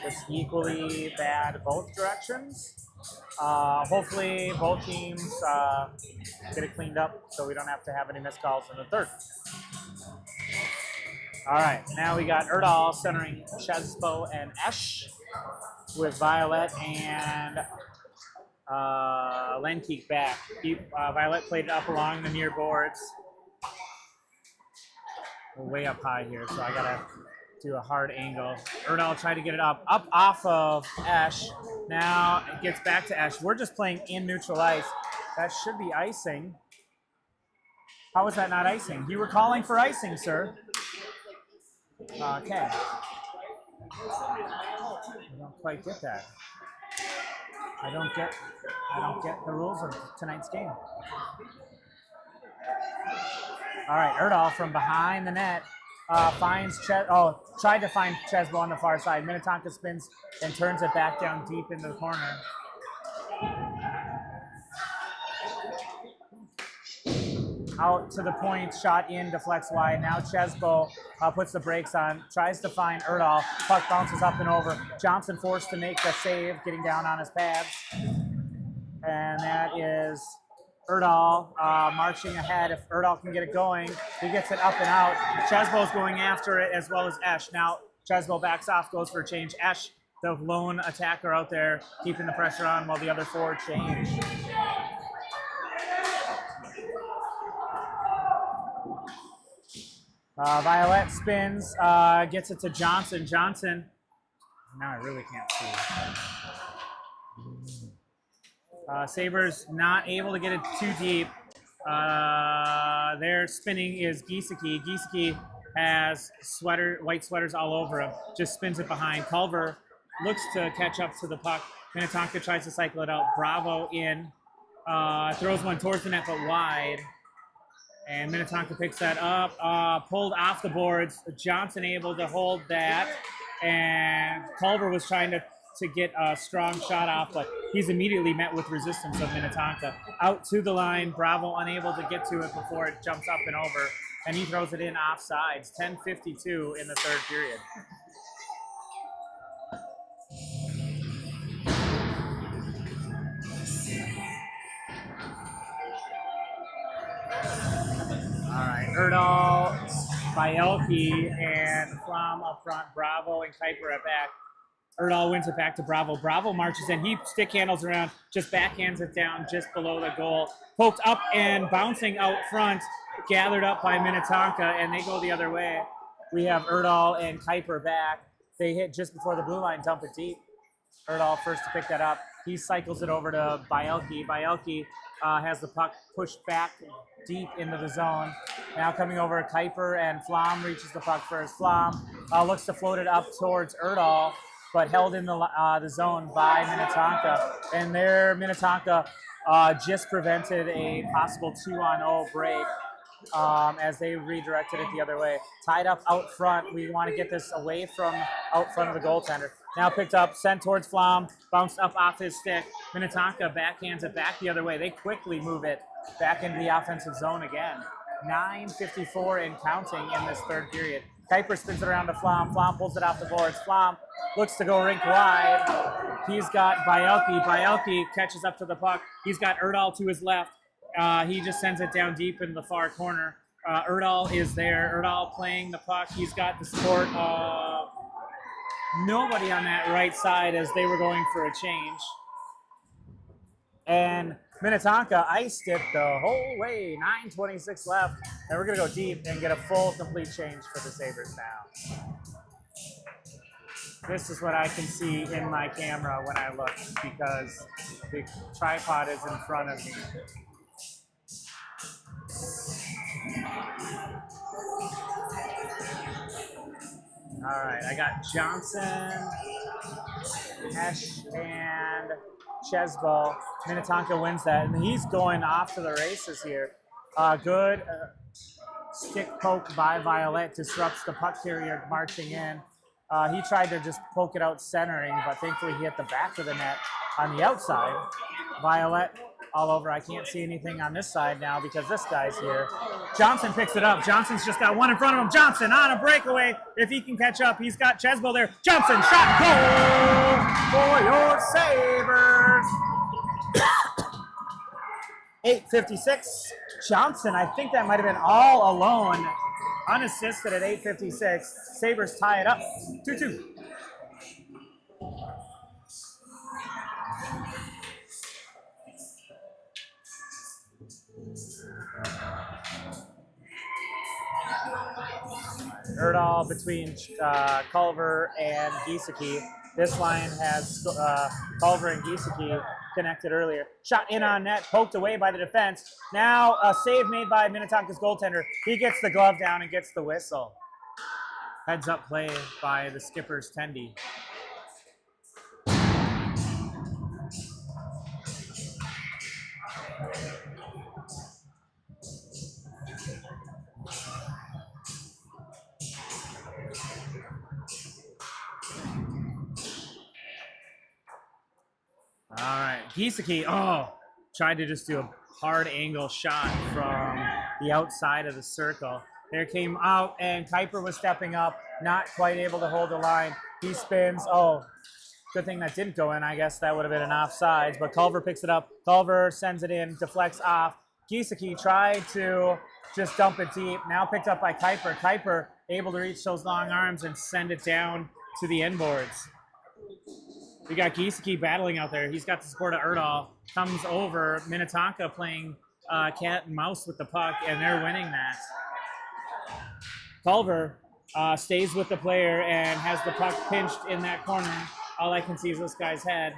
it's equally bad both directions. Hopefully both teams get it cleaned up so we don't have to have any missed calls in the third. All right, now we got Erdahl centering Chesbo and Esch with Violet and Lenkeek back. Violet played it up along the near boards. We're way up high here, so I gotta do a hard angle. Erdahl tried to get it up off of Esch. Now it gets back to Esch. We're just playing in neutral ice. That should be icing. How is that not icing? You were calling for icing, sir. Okay. I don't quite get that. I don't get the rules of tonight's game. All right, Erdahl from behind the net finds tried to find Chesbo on the far side. Minnetonka spins and turns it back down deep into the corner. Out to the point, shot in, deflects wide. Now Chesbo puts the brakes on, tries to find Erdahl. Puck bounces up and over. Johnson forced to make the save, getting down on his pads. And that is Erdahl marching ahead. If Erdahl can get it going, he gets it up and out. Chesbo's going after it as well as Esch. Now Chesbo backs off, goes for a change. Esch, the lone attacker out there, keeping the pressure on while the other four change. Violet spins, gets it to Johnson. Johnson Now I really can't see. Sabres not able to get it too deep. Their spinning is Giesecke. Giesecke has white sweaters all over him. Just spins it behind. Culver looks to catch up to the puck. Minnetonka tries to cycle it out. Bravo in. Throws one towards the net, but wide. And Minnetonka picks that up. Pulled off the boards. Johnson able to hold that. And Culver was trying to get a strong shot off, but he's immediately met with resistance of Minnetonka. Out to the line. Bravo unable to get to it before it jumps up and over. And he throws it in offsides. 10:52 in the third period. All right, Erdahl, Bielke, and Flom up front. Bravo and Kuiper at back. Erdahl wins it back to Bravo. Bravo marches in. He stick handles around, just backhands it down just below the goal. Poked up and bouncing out front, gathered up by Minnetonka, and they go the other way. We have Erdahl and Kuiper back. They hit just before the blue line, dump it deep. Erdahl first to pick that up. He cycles it over to Bielke. Bielke has the puck pushed back deep into the zone. Now coming over, Kuiper, and Flom reaches the puck first. Flom looks to float it up towards Erdahl, but held in the zone by Minnetonka. And there, Minnetonka just prevented a possible 2-on-0 break as they redirected it the other way. Tied up out front. We want to get this away from out front of the goaltender. Now picked up, sent towards Flom, bounced up off his stick. Minnetonka backhands it back the other way. They quickly move it back into the offensive zone again. 9:54 and counting in this third period. Kuiper spins it around to Flom. Flom pulls it off the boards. Flom looks to go rink wide. He's got Bielke. Bielke catches up to the puck. He's got Erdahl to his left. He just sends it down deep in the far corner. Erdahl is there. Erdahl playing the puck. He's got the support of nobody on that right side as they were going for a change. And Minnetonka iced it the whole way. 9:26 left. And we're going to go deep and get a full, complete change for the Sabres now. This is what I can see in my camera when I look because the tripod is in front of me. All right, I got Johnson, Hesh, and Chesbo. Minnetonka wins that, and he's going off to the races here. Good stick poke by Violet disrupts the puck carrier marching in. He tried to just poke it out centering, but thankfully he hit the back of the net on the outside. Violet all over. I can't see anything on this side now because this guy's here. Johnson picks it up. Johnson's just got one in front of him. Johnson on a breakaway. If he can catch up, he's got Chesbo there. Johnson, shot, goal for your Sabres. 8:56. Johnson, I think that might have been all alone, unassisted at 8:56. Sabres tie it up, 2-2. Erdahl between Culver and Giesecke. This line has Culver and Giesecke connected earlier. Shot in on net, poked away by the defense. Now a save made by Minnetonka's goaltender. He gets the glove down and gets the whistle. Heads up play by the skipper's Tendy. All right, Giesecke, tried to just do a hard angle shot from the outside of the circle. There came out, and Kuiper was stepping up, not quite able to hold the line. He spins. Good thing that didn't go in. I guess that would have been an offsides, but Culver picks it up. Culver sends it in, deflects off. Giesecke tried to just dump it deep. Now picked up by Kuiper. Kuiper able to reach those long arms and send it down to the end boards. We got Giesecke battling out there. He's got the support of Erdahl. Comes over. Minnetonka playing cat and mouse with the puck, and they're winning that. Culver stays with the player and has the puck pinched in that corner. All I can see is this guy's head.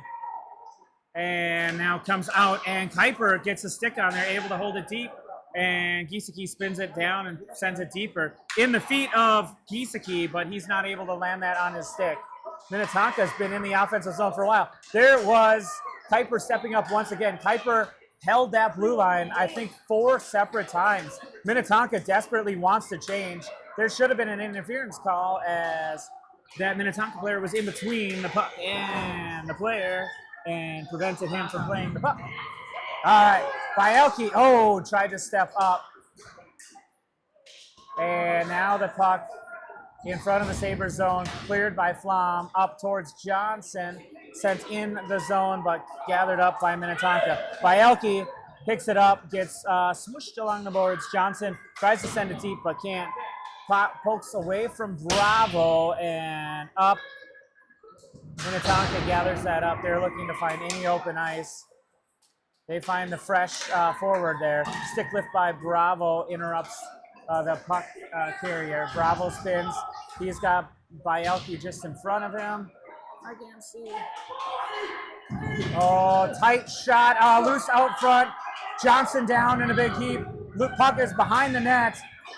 And now comes out, and Kuiper gets a stick on there, able to hold it deep. And Giesecke spins it down and sends it deeper in the feet of Giesecke, but he's not able to land that on his stick. Minnetonka's been in the offensive zone for a while. There was Kuiper stepping up once again. Kuiper held that blue line, I think, 4 separate times. Minnetonka desperately wants to change. There should have been an interference call as that Minnetonka player was in between the puck and the player and prevented him from playing the puck. All right, Bielke, tried to step up. And now the puck in front of the Sabres zone, cleared by Flom, up towards Johnson, sent in the zone, but gathered up by Minnetonka. Bielke picks it up, gets smushed along the boards. Johnson tries to send it deep, but can't. Pokes away from Bravo and up. Minnetonka gathers that up. They're looking to find any open ice. They find the fresh forward there. Stick lift by Bravo interrupts the puck carrier. Bravo spins. He's got Bielke just in front of him. I can't see. Oh, tight shot. Loose out front. Johnson down in a big heap. Puck is behind the net.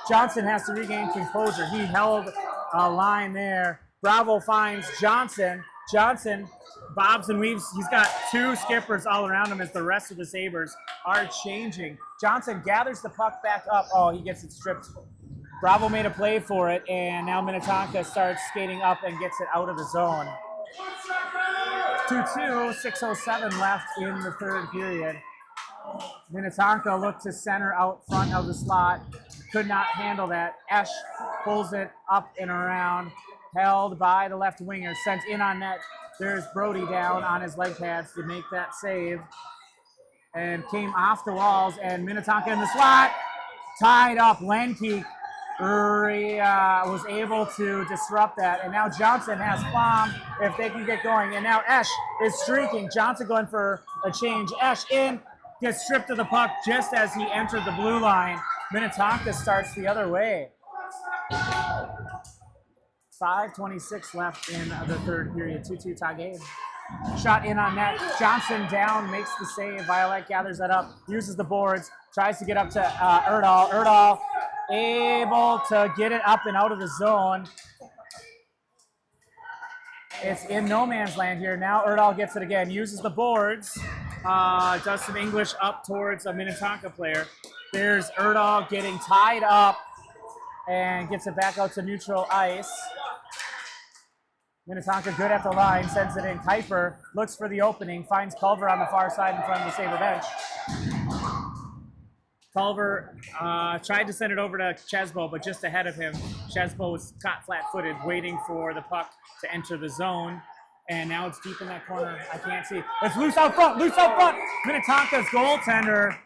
Johnson has to regain composure. He held a line there. Bravo finds Johnson. Johnson bobs and weaves. He's got 2 skippers all around him as the rest of the Sabres are changing. Johnson gathers the puck back up. He gets it stripped. Bravo made a play for it, and now Minnetonka starts skating up and gets it out of the zone. 2-2, 6:07 left in the third period. Minnetonka looked to center out front of the slot. Could not handle that. Esch pulls it up and around. Held by the left winger. Sent in on net. There's Brody down on his leg pads to make that save. And came off the walls. And Minnetonka in the slot. Tied up. Lenke was able to disrupt that. And now Johnson has Flom if they can get going. And now Esch is streaking. Johnson going for a change. Esch in. Gets stripped of the puck just as he entered the blue line. Minnetonka starts the other way. 5:26 left in the third period. 2-2 tie game. Shot in on net. Johnson down, makes the save. Violet gathers that up, uses the boards, tries to get up to Erdahl. Erdahl able to get it up and out of the zone. It's in no man's land here. Now Erdahl gets it again, uses the boards, does some English up towards a Minnetonka player. There's Erdahl getting tied up and gets it back out to neutral ice. Minnetonka good at the line, sends it in. Kuiper looks for the opening, finds Culver on the far side in front of the Sabre bench. Culver tried to send it over to Chesbo, but just ahead of him. Chesbo was caught flat-footed, waiting for the puck to enter the zone. And now it's deep in that corner. I can't see. It's loose out front, loose out front. Minnetonka's goaltender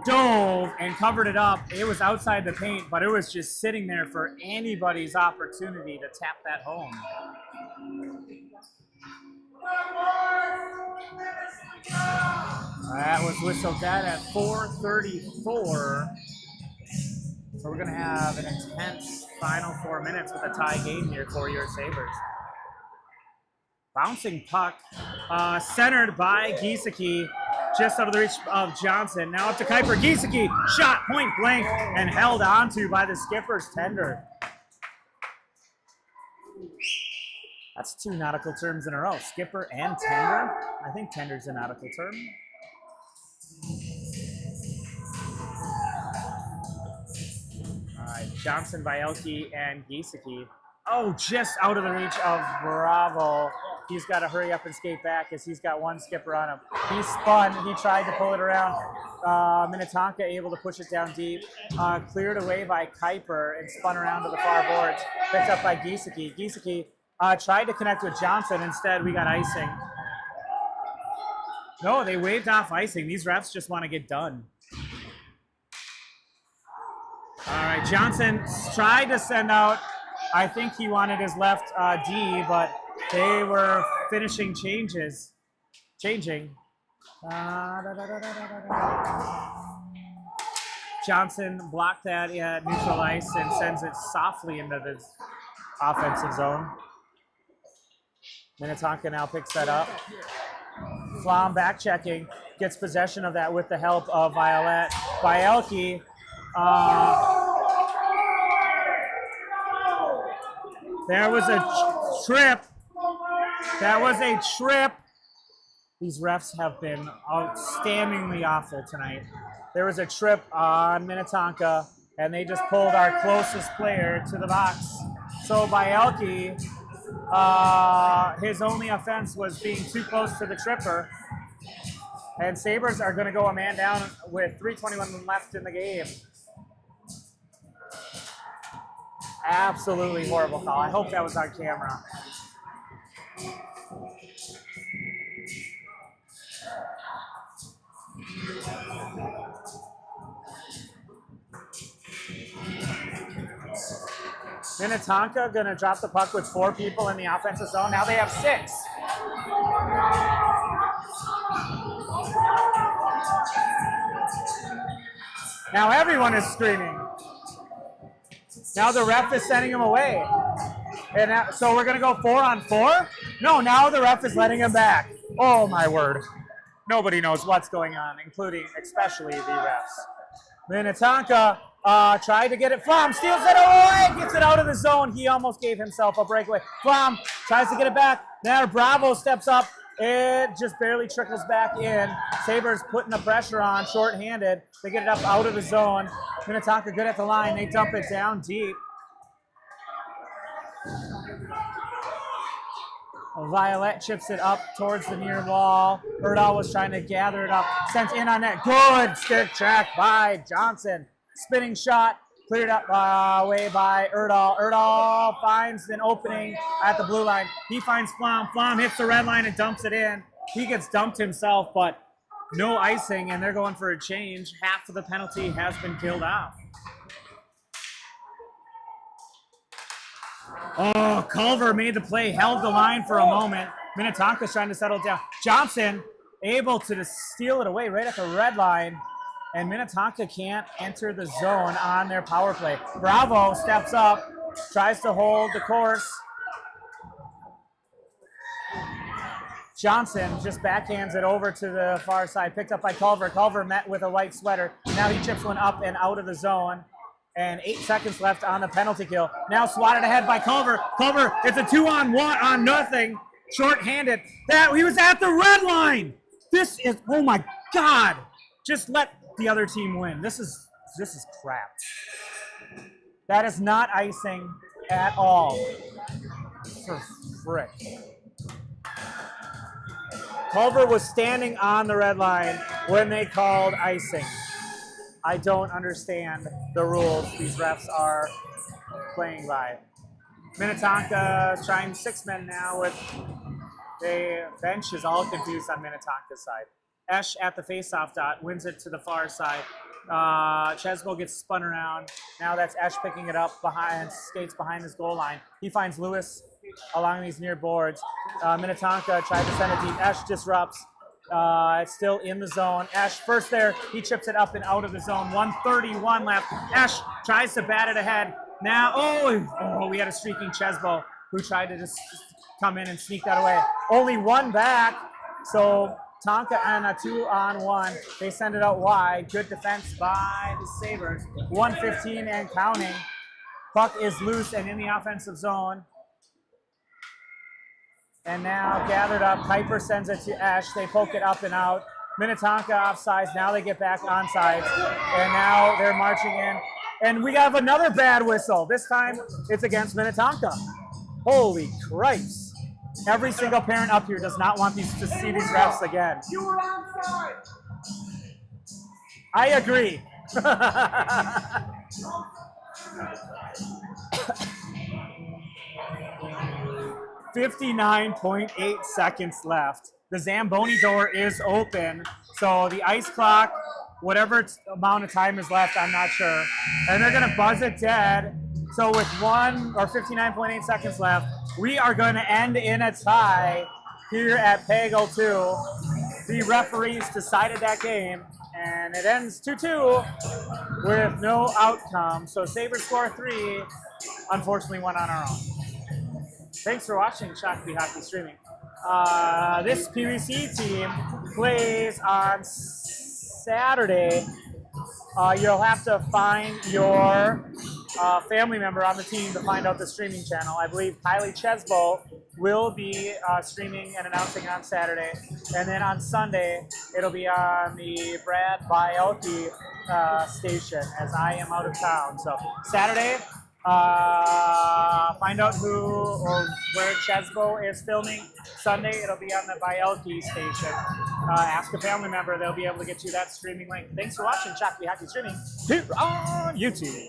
dove and covered it up. It was outside the paint, but it was just sitting there for anybody's opportunity to tap that home. That was whistled that at 4:34. So we're going to have an intense final 4 minutes with a tie game here for your Sabres. Bouncing puck, centered by Giesecke, just out of the reach of Johnson. Now up to Kuiper. Giesecke, shot point blank and held onto by the skipper's tender. That's 2 nautical terms in a row. Skipper and tender. I think tender's a nautical term. All right, Johnson, Bielke, and Giesecke. Just out of the reach of Bravo. He's got to hurry up and skate back as he's got one skipper on him. He spun. He tried to pull it around. Minnetonka able to push it down deep. Cleared away by Kuiper and spun around to the far boards. Picked up by Giesecke. Giesecke tried to connect with Johnson. Instead, we got icing. No, they waved off icing. These refs just want to get done. All right, Johnson tried to send out. I think he wanted his left D, but they were finishing changing. Johnson blocked that at neutral ice and sends it softly into the offensive zone. Minnetonka now picks that up. Flom back checking, gets possession of that with the help of Violet. Bielke. There was a trip. That was a trip. These refs have been outstandingly awful tonight. There was a trip on Minnetonka, and they just pulled our closest player to the box. So Bielke, his only offense was being too close to the tripper. And Sabres are going to go a man down with 3:21 left in the game. Absolutely horrible call. I hope that was on camera. Minnetonka going to drop the puck with 4 people in the offensive zone. Now they have 6. Now everyone is screaming. Now the ref is sending him away. And so we're going to go 4-on-4? No, now the ref is letting him back. Oh, my word. Nobody knows what's going on, including especially the refs. Minnetonka tried to get it. Flom steals it away, gets it out of the zone. He almost gave himself a breakaway. Flom tries to get it back. Now Bravo steps up. It just barely trickles back in. Sabres putting the pressure on, shorthanded. They get it up out of the zone. Minnetonka good at the line. They dump it down deep. Violet chips it up towards the near wall. Erdahl was trying to gather it up. Sent in on net. Good stick check by Johnson. Spinning shot. Cleared up away by Erdahl. Erdahl finds an opening at the blue line. He finds Flom. Flom hits the red line and dumps it in. He gets dumped himself, but no icing, and they're going for a change. Half of the penalty has been killed off. Oh, Culver made the play, held the line for a moment. Minnetonka's trying to settle down. Johnson able to steal it away right at the red line. And Minnetonka can't enter the zone on their power play. Bravo steps up, tries to hold the course. Johnson just backhands it over to the far side, picked up by Culver. Culver met with a white sweater. Now he chips one up and out of the zone. And 8 seconds left on the penalty kill. Now swatted ahead by Culver. Culver, it's a 2-on-1 on nothing. Short-handed. He was at the red line. This is, oh my God. Just let the other team win. This is crap. That is not icing at all. For frick. Culver was standing on the red line when they called icing. I don't understand the rules these refs are playing by. Minnetonka trying 6 men now with the bench is all confused on Minnetonka's side. Esch at the faceoff dot wins it to the far side. Chesbo gets spun around. Now that's Esch picking it up behind, skates behind his goal line. He finds Lewis along these near boards. Minnetonka tried to send it deep. Esch disrupts. It's still in the zone. Esch first there. He chips it up and out of the zone. 1:31 left. Esch tries to bat it ahead. Now, we had a streaking Chesbo who tried to just come in and sneak that away. Only one back. So Tonka on a 2-on-1. They send it out wide. Good defense by the Sabres. 1:15 and counting. Puck is loose and in the offensive zone. And now gathered up. Kuiper sends it to Esch. They poke it up and out. Minnetonka offsides. Now they get back onside. And now they're marching in. And we have another bad whistle. This time it's against Minnetonka. Holy Christ. Every single parent up here does not want to see these refs again. You were outside. I agree. 59.8 seconds left. The Zamboni door is open. So the ice clock, whatever amount of time is left, I'm not sure. And they're going to buzz it dead. So with 59.8 seconds left, we are going to end in a tie here at Pagel 2. The referees decided that game, and it ends 2-2. with no outcome. So Sabres score 3, unfortunately won on our own. Thanks for watching Shakopee Hockey Streaming. This PWC team plays on Saturday. You'll have to find your family member on the team to find out the streaming channel. I believe Kylie Chesbo will be streaming and announcing on Saturday. And then on Sunday, it'll be on the Brad Bielke station as I am out of town. So Saturday, find out who or where Chesbo is filming. Sunday, it'll be on the Bielke station. Ask a family member, they'll be able to get you that streaming link. Thanks for watching Shakopee Hockey Streaming here on YouTube.